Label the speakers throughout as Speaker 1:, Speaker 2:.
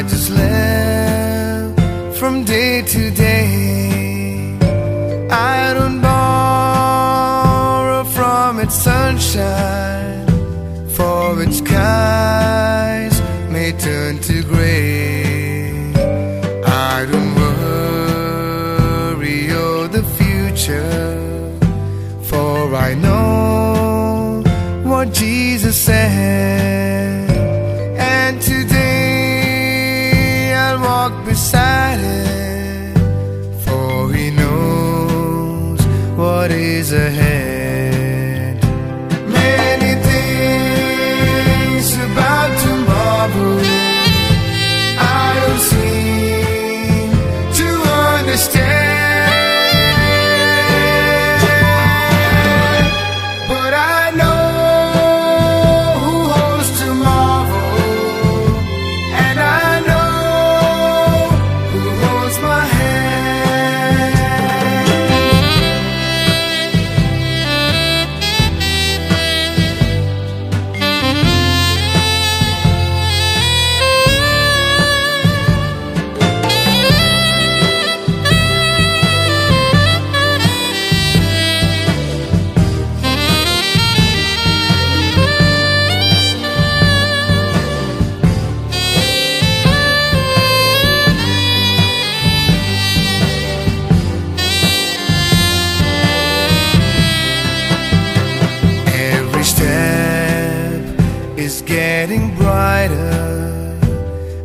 Speaker 1: just live from day to day. I don't borrow from its sunshine, for its skies may turn to gray. I don't worry of the future, for I know what Jesus said. And today I'll walk beside it, for He knows what is ahead. Many things about tomorrow I don't seem to understand, but I know who holds tomorrow, and I know who holds my hand. Every step is getting brighter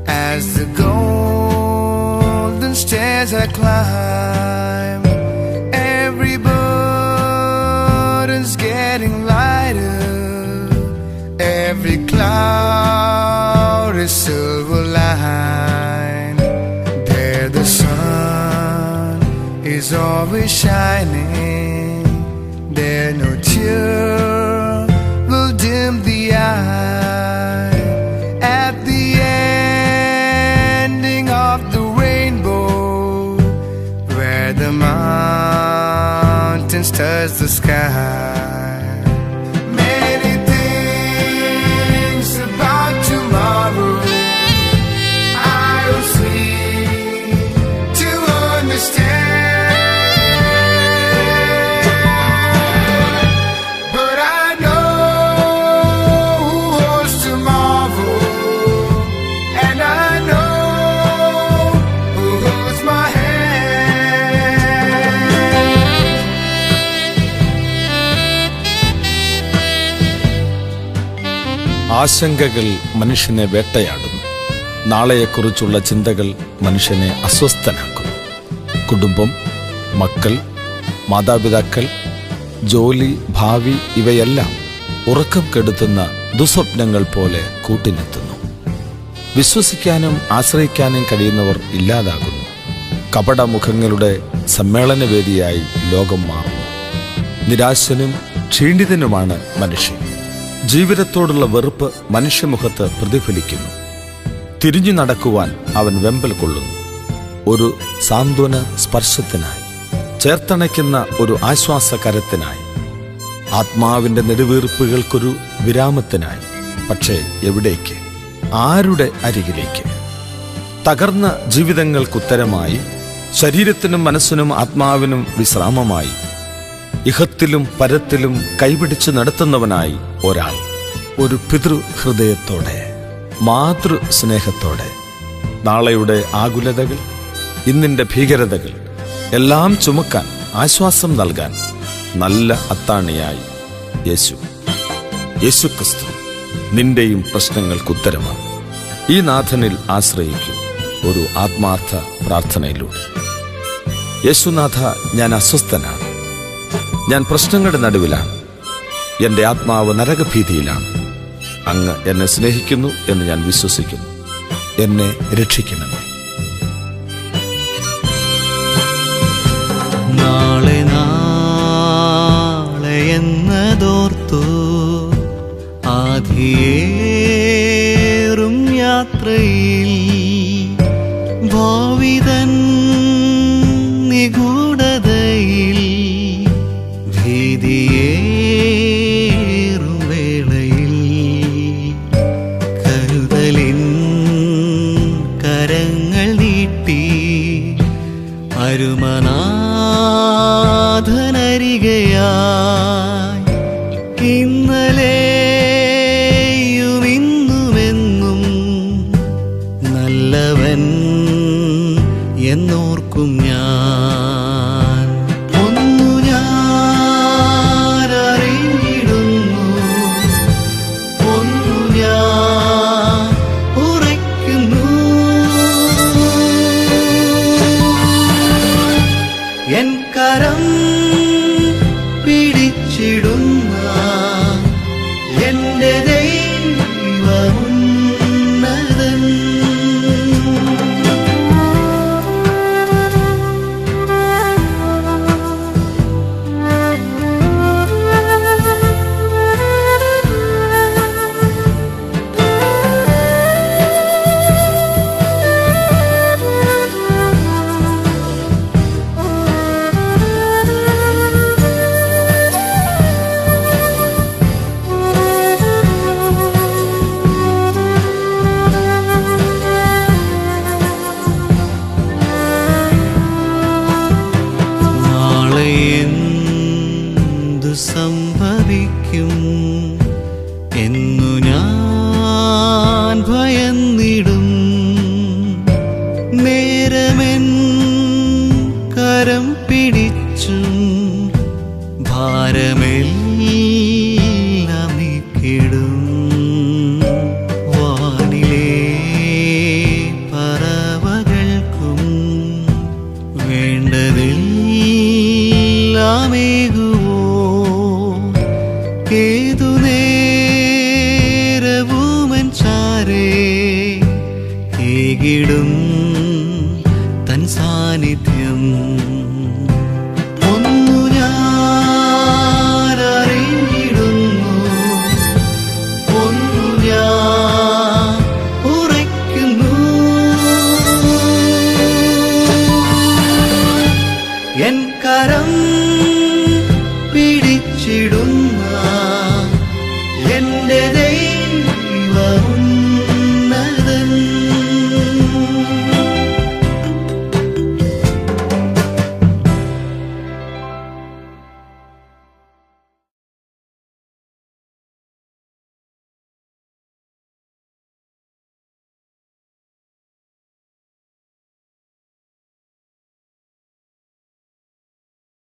Speaker 1: as the golden stairs I climb. Every burden's getting lighter, every cloud is silver lined. There the sun is always shining, there no tear will dim the eye. At the ending of the rainbow, where the mountains touch the sky. Many things about tomorrow I don't seem to understand, but I know who holds tomorrow, and I know who holds my hand.
Speaker 2: ആശങ്കകൾ മനുഷ്യനെ വേട്ടയാടുന്നു. നാളെയെക്കുറിച്ചുള്ള ചിന്തകൾ മനുഷ്യനെ അസ്വസ്ഥനാക്കുന്നു. കുടുംബം, മക്കൾ, മാതാപിതാക്കൾ, ജോലി, ഭാവി ഇവയെല്ലാം ഉറക്കം കെടുത്തുന്ന ദുസ്വപ്നങ്ങൾ പോലെ കൂട്ടിനെത്തുന്നു. വിശ്വസിക്കാനും ആശ്രയിക്കാനും കഴിയുന്നവർ ഇല്ലാതാകുന്നു. കപടമുഖങ്ങളുടെ സമ്മേളനവേദിയായി ലോകം മാറുന്നു. നിരാശനും ക്ഷീണിതനുമാണ് മനുഷ്യൻ. ജീവിതത്തോടുള്ള വെറുപ്പ് മനുഷ്യമുഖത്ത് പ്രതിഫലിക്കുന്നു. തിരിഞ്ഞു നടക്കുവാൻ അവൻ വെമ്പൽ കൊള്ളുന്നു. ഒരു സാന്ത്വന സ്പർശത്തിനായി, ചേർത്തണയ്ക്കുന്ന ഒരു ആശ്വാസകരത്തിനായി, ആത്മാവിന്റെ നെടുവീർപ്പുകൾക്കൊരു വിരാമത്തിനായി. പക്ഷേ എവിടേക്ക്? ആരുടെ അരികിലേക്ക്? തകർന്ന ജീവിതങ്ങൾക്കുത്തരമായി, ശരീരത്തിനും മനസ്സിനും ആത്മാവിനും വിശ്രാമമായി, ഇഹത്തിലും പരത്തിലും കൈപിടിച്ച് നടത്തുന്നവനായി ഒരാൾ, ഒരു പിതൃഹൃദയത്തോടെ, മാതൃസ്നേഹത്തോടെ. നാളെയുടെ ആകുലതകൾ, ഇന്നിന്റെ ഭീകരതകൾ എല്ലാം ചുമക്കാൻ, ആശ്വാസം നൽകാൻ നല്ല അത്താണിയായി യേശുക്രിസ്തു നിന്റെയും പ്രശ്നങ്ങൾക്കുത്തരമാണ്. ഈ നാഥനിൽ ആശ്രയിക്കും ഒരു ആത്മാർത്ഥ പ്രാർത്ഥനയിലൂടെ. യേശുനാഥ, ഞാൻ അസ്വസ്ഥനാണ്, ഞാൻ പ്രശ്നങ്ങളുടെ നടുവിലാണ്, എൻ്റെ ആത്മാവ് നരകഭീതിയിലാണ്. അങ്ങ് എന്നെ സ്നേഹിക്കുന്നു എന്ന് ഞാൻ വിശ്വസിക്കുന്നു. എന്നെ രക്ഷിക്കണമേ.
Speaker 3: നാളെ നാളെ എന്നതോർത്തു ആധിയേറും യാത്രയിൽ ഭാവിതൻ നിഗൂഢതയിൽ ഭീതിയേറും വേളയിൽ കരുതലിൻ അരുമനാഥനരികയായി ഇന്നലെയും ഇന്നുമെന്നും നല്ലവൻ എന്നോർക്കും ഞാൻ. ഒന്നു ഞാൻ അറിഞ്ഞിടുന്നു, ഒന്നു ഞാൻ ഉറയ്ക്കുന്നു, എൻ കരം പിടിച്ചിടുന്ന എന്റെ ദൈവമുന്നതൻ. എന്തു സംഭവിക്കും എന്നു ഞാൻ ഭയന്നിടും. നേരമെൻ കരം പിടിച്ചും ഭാരമെല്ലാം നീക്കിടും. വാനിലെ പറവകൾക്കും വേണ്ടതെല്ലാമേകുവോ ഏതു നേരവുമൻ ചാരേ ഏകിടും തൻ സാന്നിധ്യം. ഒന്നു ഞാൻ അറിഞ്ഞിടുന്നു, ഒന്നു ഞാൻ ഉറയ്ക്കുന്നു, എൻ കരം